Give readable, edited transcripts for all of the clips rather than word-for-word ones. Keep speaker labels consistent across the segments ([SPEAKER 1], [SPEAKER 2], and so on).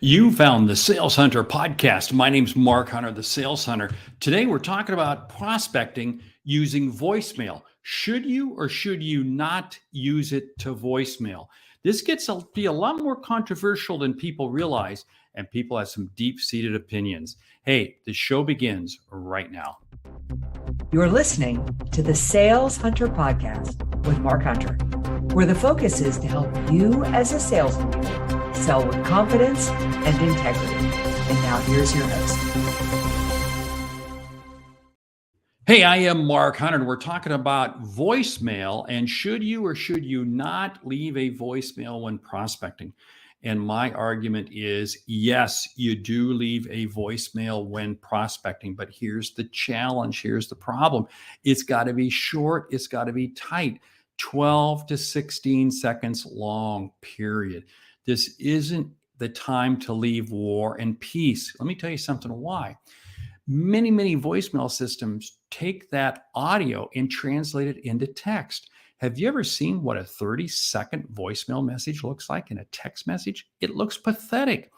[SPEAKER 1] You found the Sales Hunter podcast. My name's Mark Hunter, the Sales Hunter. Today we're talking about prospecting using voicemail. Should you or should you not use it to voicemail? This gets to be a lot more controversial than people realize, and people have some deep-seated opinions. Hey, the show begins right now.
[SPEAKER 2] You're listening to the Sales Hunter podcast with Mark Hunter, where the focus is to help you as a sales leader sell with confidence and integrity. And now here's your host.
[SPEAKER 1] Hey, I am Mark Hunter, and we're talking about voicemail and should you or should you not leave a voicemail when prospecting? And my argument is yes, you do leave a voicemail when prospecting, but here's the challenge, here's the problem. It's got to be short, it's got to be tight, 12 to 16 seconds long, period. This isn't the time to leave war and peace. Let me tell you something why. Many voicemail systems take that audio and translate it into text. Have you ever seen what a 30-second voicemail message looks like in a text message? It looks pathetic.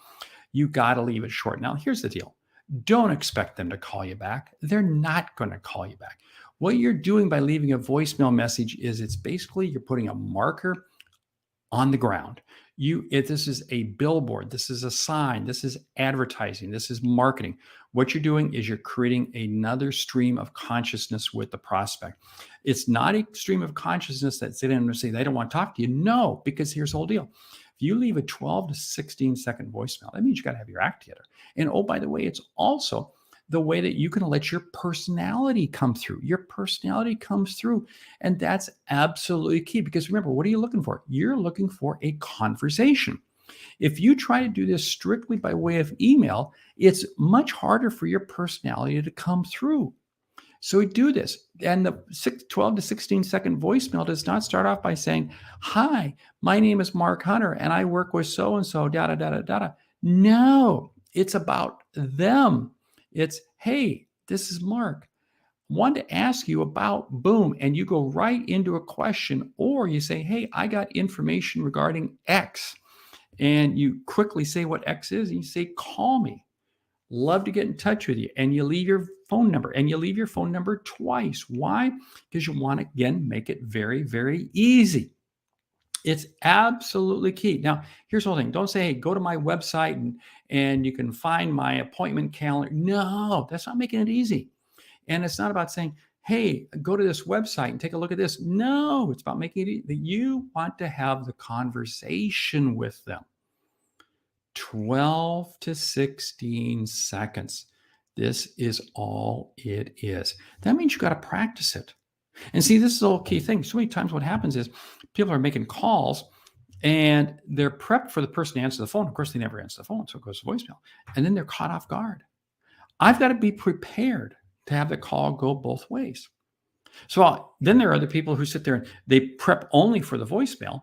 [SPEAKER 1] You got to leave it short. Now, here's the deal. Don't expect them to call you back. They're not going to call you back. What you're doing by leaving a voicemail message is it's basically you're putting a marker on the ground. This is a billboard, this is a sign, this is advertising, this is marketing. What you're doing is you're creating another stream of consciousness with the prospect. It's not a stream of consciousness that sit in and say they don't want to talk to you. No, because here's the whole deal. If you leave a 12 to 16 second voicemail, that means you got to have your act together. And oh, by the way, it's also the way that you can let your personality come through. Your personality comes through. And that's absolutely key because remember, what are you looking for? You're looking for a conversation. If you try to do this strictly by way of email, it's much harder for your personality to come through. So we do this. And the 12 to 16 second voicemail does not start off by saying, hi, my name is Mark Hunter and I work with so-and-so, da-da-da-da-da. No, it's about them. It's, hey, this is Mark. Want to ask you about boom, and you go right into a question, or you say, hey, I got information regarding X, and you quickly say what X is, and you say, call me. Love to get in touch with you, and you leave your phone number, and you leave your phone number twice. Why? Because you want to, again, make it very easy. It's absolutely key. Now, here's the whole thing. Don't say, hey, go to my website and you can find my appointment calendar. No, that's not making it easy. And it's not about saying, hey, go to this website and take a look at this. No, it's about making it easy. You want to have the conversation with them. 12 to 16 seconds. This is all it is. That means you got to practice it. And see, this is the whole key thing. So many times what happens is people are making calls and they're prepped for the person to answer the phone. Of course, they never answer the phone, so it goes to voicemail. And then they're caught off guard. I've got to be prepared to have the call go both ways. So then there are other people who sit there and they prep only for the voicemail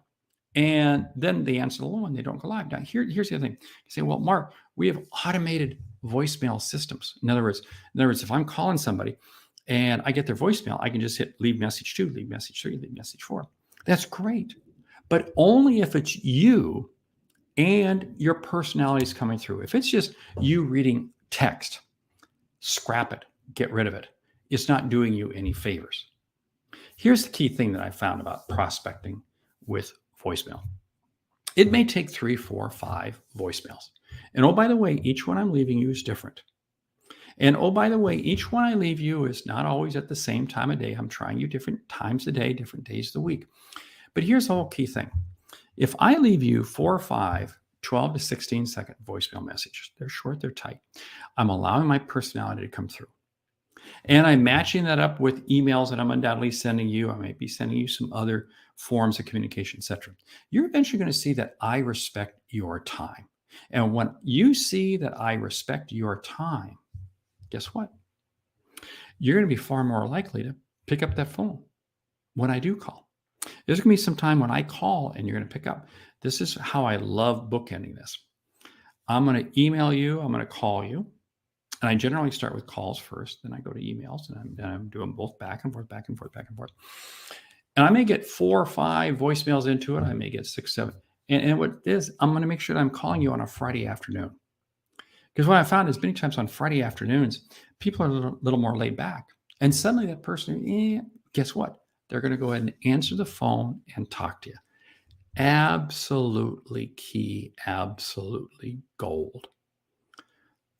[SPEAKER 1] and then they answer the phone and they don't go live. Now, here's the other thing. You say, well, Mark, we have automated voicemail systems. In other words, if I'm calling somebody, and I get their voicemail, I can just hit leave message 2, leave message 3, leave message 4. That's great. But only if it's you and your personality is coming through. If it's just you reading text, scrap it, get rid of it. It's not doing you any favors. Here's the key thing that I found about prospecting with voicemail. It may take 3, 4, 5 voicemails. And oh, by the way, each one I'm leaving you is different. And oh, by the way, each one I leave you is not always at the same time of day. I'm trying you different times a day, different days of the week. But here's the whole key thing. If I leave you 4 or 5, 12 to 16 second voicemail messages, they're short, they're tight. I'm allowing my personality to come through. And I'm matching that up with emails that I'm undoubtedly sending you. I may be sending you some other forms of communication, etc. You're eventually going to see that I respect your time. And when you see that I respect your time, guess what? You're going to be far more likely to pick up that phone when I do call. There's going to be some time when I call and you're going to pick up. This is how I love bookending this. I'm going to email you. I'm going to call you. And I generally start with calls first. Then I go to emails and I'm doing both back and forth. And I may get 4 or 5 voicemails into it. I may get 6, 7. And what it is, I'm going to make sure that I'm calling you on a Friday afternoon. Because what I found is many times on Friday afternoons, people are a little more laid back. And suddenly that person, guess what? They're going to go ahead and answer the phone and talk to you. Absolutely key, absolutely gold.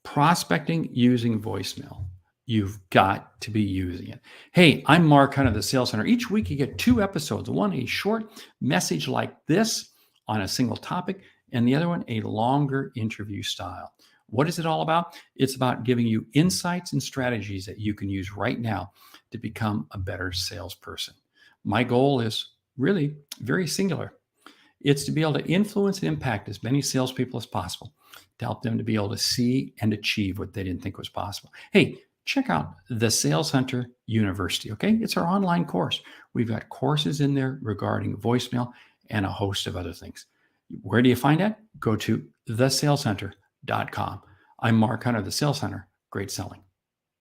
[SPEAKER 1] Prospecting using voicemail. You've got to be using it. Hey, I'm Mark Hunter, the Sales Hunter. Each week you get 2 episodes, one a short message like this on a single topic, and the other one a longer interview style. What is it all about? It's about giving you insights and strategies that you can use right now to become a better salesperson. My goal is really very singular. It's to be able to influence and impact as many salespeople as possible to help them to be able to see and achieve what they didn't think was possible. Hey, check out the Sales Hunter University, okay? It's our online course. We've got courses in there regarding voicemail and a host of other things. Where do you find that? Go to thesaleshunter.com. I'm Mark Hunter, the Sales Hunter. Great selling.